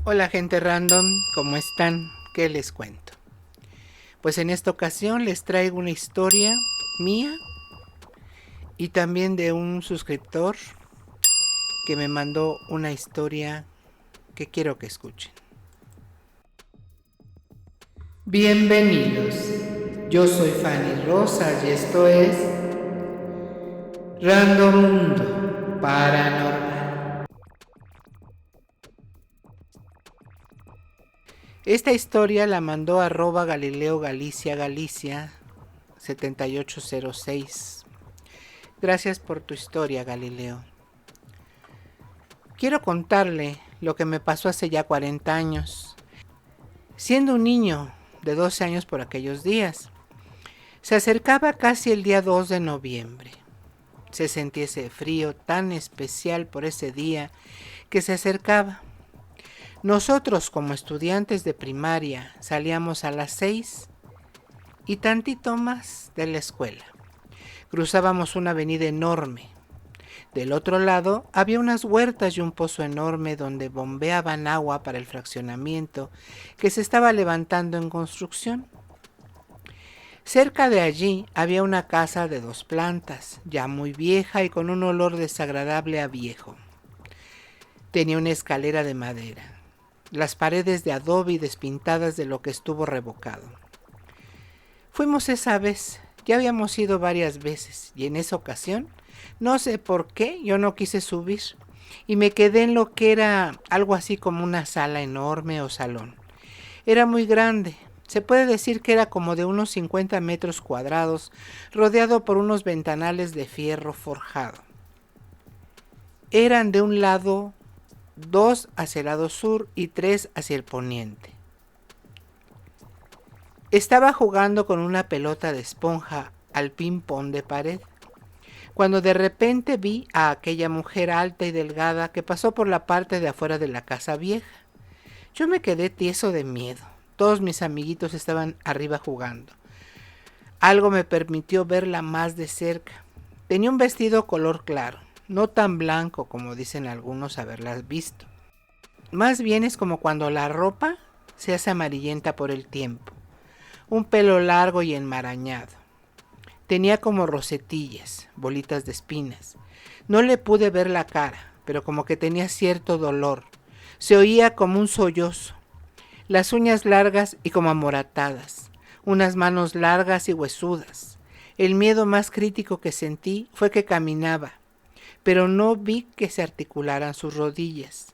Hola gente random, ¿cómo están? ¿Qué les cuento? Pues en esta ocasión les traigo una historia mía y también de un suscriptor que me mandó una historia que quiero que escuchen. Bienvenidos, yo soy Fanny Rosas y esto es Random Mundo Paranormal. Esta historia la mandó @Galileo Galicia Galicia 7806. Gracias por tu historia, Galileo. Quiero contarle lo que me pasó hace ya 40 años. Siendo un niño de 12 años por aquellos días, se acercaba casi el día 2 de noviembre. Se sentía ese frío tan especial por ese día que se acercaba. Nosotros como estudiantes de primaria salíamos a las 6 y tantito más de la escuela. Cruzábamos una avenida enorme. Del otro lado había unas huertas y un pozo enorme donde bombeaban agua para el fraccionamiento que se estaba levantando en construcción. Cerca de allí había una casa de 2 plantas, ya muy vieja y con un olor desagradable a viejo. Tenía una escalera de madera, las paredes de adobe y despintadas de lo que estuvo revocado. Fuimos esa vez, ya habíamos ido varias veces y en esa ocasión no sé por qué yo no quise subir y me quedé en lo que era algo así como una sala enorme o salón. Era muy grande, se puede decir que era como de unos 50 metros cuadrados, rodeado por unos ventanales de fierro forjado. Eran de un lado 2 hacia el lado sur y 3 hacia el poniente. Estaba jugando con una pelota de esponja al ping-pong de pared, cuando de repente vi a aquella mujer alta y delgada que pasó por la parte de afuera de la casa vieja. Yo me quedé tieso de miedo. Todos mis amiguitos estaban arriba jugando. Algo me permitió verla más de cerca. Tenía un vestido color claro, no tan blanco como dicen algunos haberlas visto. Más bien es como cuando la ropa se hace amarillenta por el tiempo. Un pelo largo y enmarañado. Tenía como rosetillas, bolitas de espinas. No le pude ver la cara, pero como que tenía cierto dolor. Se oía como un sollozo. Las uñas largas y como amoratadas. Unas manos largas y huesudas. El miedo más crítico que sentí fue que caminaba, pero no vi que se articularan sus rodillas.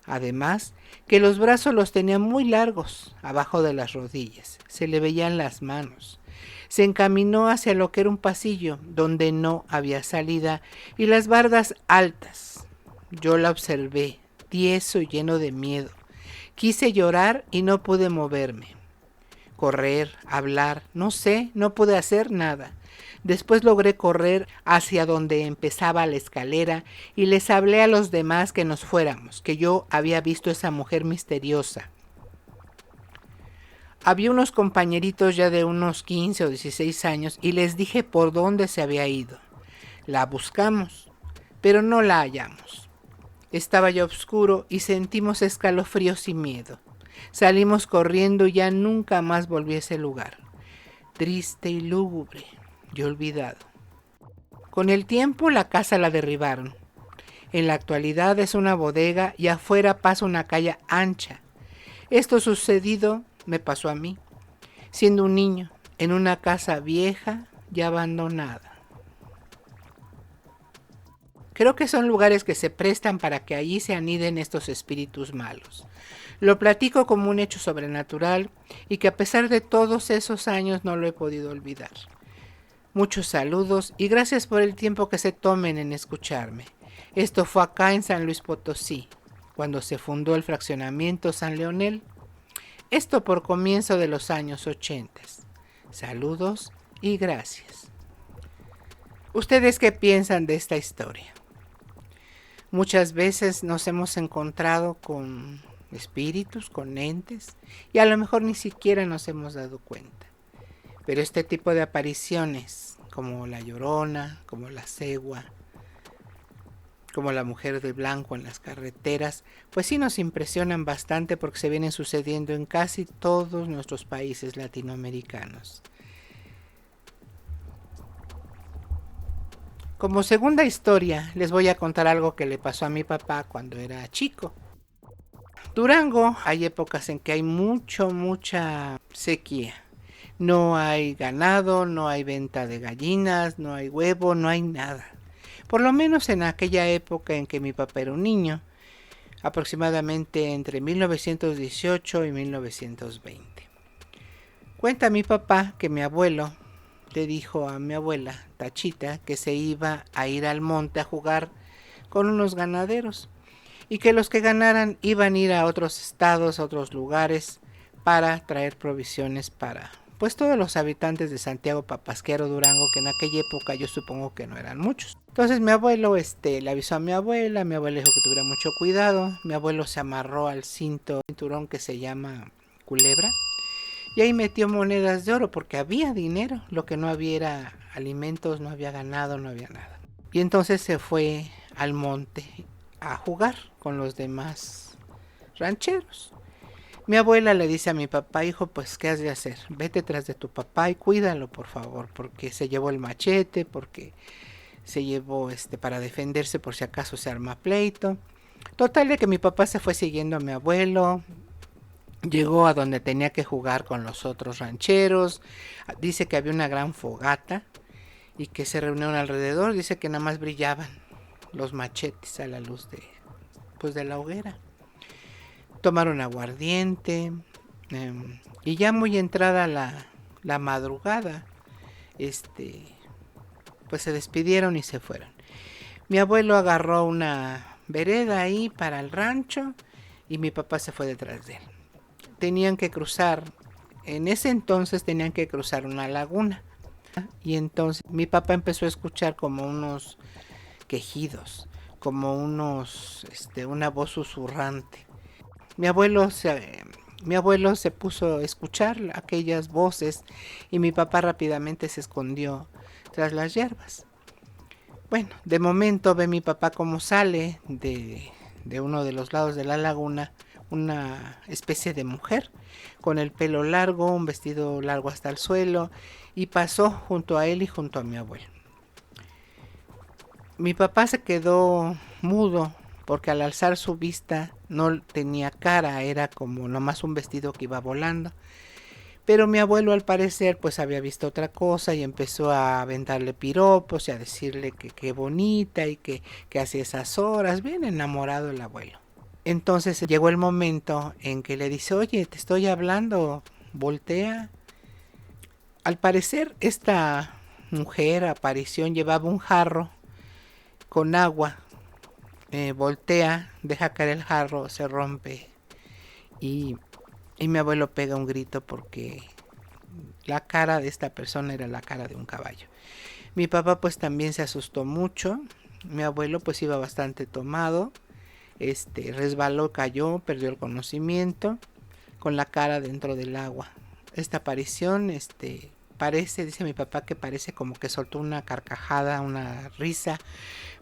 Además, que los brazos los tenía muy largos, abajo de las rodillas. Se le veían las manos. Se encaminó hacia lo que era un pasillo, donde no había salida, y las bardas altas. Yo la observé, tieso y lleno de miedo. Quise llorar y no pude moverme. Correr, hablar, no sé, no pude hacer nada. Después logré correr hacia donde empezaba la escalera y les hablé a los demás que nos fuéramos, que yo había visto esa mujer misteriosa. Había unos compañeritos ya de unos 15 o 16 años y les dije por dónde se había ido. La buscamos, pero no la hallamos. Estaba ya oscuro y sentimos escalofríos y miedo. Salimos corriendo y ya nunca más volví a ese lugar. Triste y lúgubre y olvidado. Con el tiempo la casa la derribaron. En la actualidad es una bodega y afuera pasa una calle ancha. Esto sucedido me pasó a mí, siendo un niño, en una casa vieja y abandonada. Creo que son lugares que se prestan para que allí se aniden estos espíritus malos. Lo platico como un hecho sobrenatural y que a pesar de todos esos años no lo he podido olvidar. Muchos saludos y gracias por el tiempo que se tomen en escucharme. Esto fue acá en San Luis Potosí, cuando se fundó el fraccionamiento San Leonel. Esto por comienzo de los años 80. Saludos y gracias. ¿Ustedes qué piensan de esta historia? Muchas veces nos hemos encontrado con espíritus, con entes, y a lo mejor ni siquiera nos hemos dado cuenta. Pero este tipo de apariciones, como la Llorona, como la Cegua, como la mujer de blanco en las carreteras, pues sí nos impresionan bastante porque se vienen sucediendo en casi todos nuestros países latinoamericanos. Como segunda historia, les voy a contar algo que le pasó a mi papá cuando era chico. Durango, hay épocas en que hay mucha sequía. No hay ganado, no hay venta de gallinas, no hay huevo, no hay nada. Por lo menos en aquella época en que mi papá era un niño, aproximadamente entre 1918 y 1920. Cuenta mi papá que mi abuelo le dijo a mi abuela, Tachita, que se iba a ir al monte a jugar con unos ganaderos y que los que ganaran iban a ir a otros estados, a otros lugares para traer provisiones para pues todos los habitantes de Santiago Papasquiaro, Durango, que en aquella época yo supongo que no eran muchos. Entonces mi abuelo le avisó a mi abuela dijo que tuviera mucho cuidado, mi abuelo se amarró al cinturón que se llama culebra, y ahí metió monedas de oro porque había dinero, lo que no había era alimentos, no había ganado, no había nada. Y entonces se fue al monte a jugar con los demás rancheros. Mi abuela le dice a mi papá, hijo, pues ¿qué has de hacer? Vete tras de tu papá y cuídalo, por favor, porque se llevó el machete, porque se llevó para defenderse por si acaso se arma pleito. Total de que mi papá se fue siguiendo a mi abuelo, llegó a donde tenía que jugar con los otros rancheros, dice que había una gran fogata y que se reunieron alrededor, dice que nada más brillaban los machetes a la luz de la hoguera. Tomaron aguardiente y ya muy entrada la madrugada, pues se despidieron y se fueron. Mi abuelo agarró una vereda ahí para el rancho y mi papá se fue detrás de él. Tenían que cruzar, en ese entonces tenían que cruzar una laguna. Y entonces mi papá empezó a escuchar como unos quejidos, como una voz susurrante. Mi abuelo se puso a escuchar aquellas voces y mi papá rápidamente se escondió tras las hierbas. Bueno, de momento ve mi papá cómo sale de uno de los lados de la laguna una especie de mujer con el pelo largo, un vestido largo hasta el suelo, y pasó junto a él y junto a mi abuelo. Mi papá se quedó mudo porque al alzar su vista no tenía cara, era como nomás un vestido que iba volando. Pero mi abuelo al parecer pues había visto otra cosa y empezó a aventarle piropos y a decirle que qué bonita y que hacía esas horas, bien enamorado el abuelo. Entonces llegó el momento en que le dice, oye, te estoy hablando, voltea. Al parecer esta mujer, aparición, llevaba un jarro con agua. Voltea, deja caer el jarro, se rompe y mi abuelo pega un grito porque la cara de esta persona era la cara de un caballo. Mi papá pues también se asustó mucho, mi abuelo pues iba bastante tomado, resbaló, cayó, perdió el conocimiento con la cara dentro del agua. Esta aparición parece, dice mi papá, que parece como que soltó una carcajada, una risa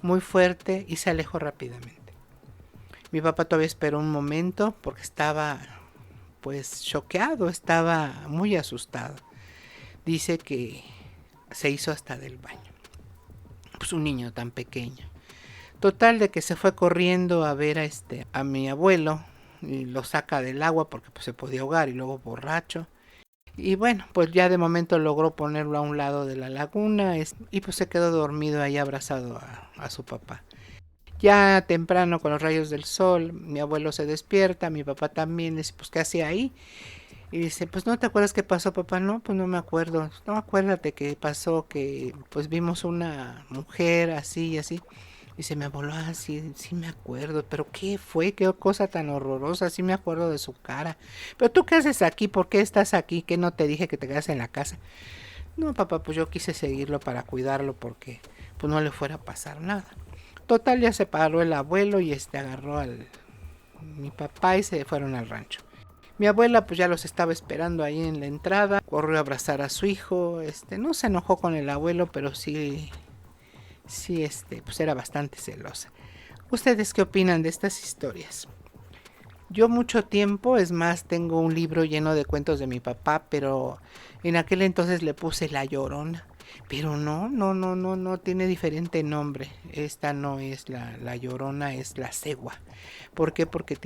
muy fuerte y se alejó rápidamente. Mi papá todavía esperó un momento porque estaba pues choqueado, estaba muy asustado. Dice que se hizo hasta del baño. Pues un niño tan pequeño. Total de que se fue corriendo a ver a mi abuelo y lo saca del agua porque pues, se podía ahogar y luego borracho. Y bueno, pues ya de momento logró ponerlo a un lado de la laguna y pues se quedó dormido ahí abrazado a su papá. Ya temprano con los rayos del sol, mi abuelo se despierta, mi papá también, dice, pues ¿qué hacía ahí? Y dice, pues ¿no te acuerdas qué pasó, papá? No, pues no me acuerdo. No, acuérdate que pasó que pues vimos una mujer así y así. Dice mi abuelo, sí, sí me acuerdo, pero ¿qué fue? ¿Qué cosa tan horrorosa? Sí me acuerdo de su cara. Pero tú qué haces aquí, ¿por qué estás aquí? ¿Qué no te dije que te quedas en la casa? No, papá, pues yo quise seguirlo para cuidarlo porque pues no le fuera a pasar nada. Total, ya se paró el abuelo y agarró al mi papá y se fueron al rancho. Mi abuela pues ya los estaba esperando ahí en la entrada, corrió a abrazar a su hijo, no se enojó con el abuelo, pero sí, pues era bastante celosa. ¿Ustedes qué opinan de estas historias? Yo mucho tiempo, es más, tengo un libro lleno de cuentos de mi papá, pero en aquel entonces le puse La Llorona. Pero no, tiene diferente nombre. Esta no es la Llorona, es la Cegua. ¿Por qué? Porque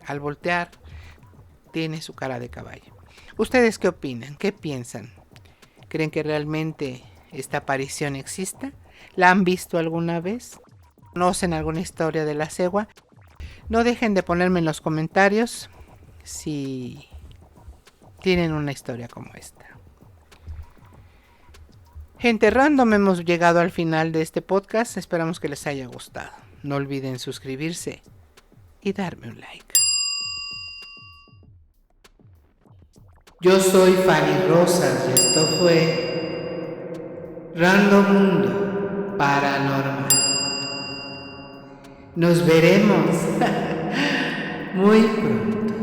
al voltear, tiene su cara de caballo. ¿Ustedes qué opinan? ¿Qué piensan? ¿Creen que realmente esta aparición exista? ¿La han visto alguna vez? ¿Conocen alguna historia de la Cegua? No dejen de ponerme en los comentarios si tienen una historia como esta. Gente random, hemos llegado al final de este podcast. Esperamos que les haya gustado. No olviden suscribirse y darme un like. Yo soy Fanny Rosas y esto fue Random Mundo Paranormal. Nos veremos muy pronto.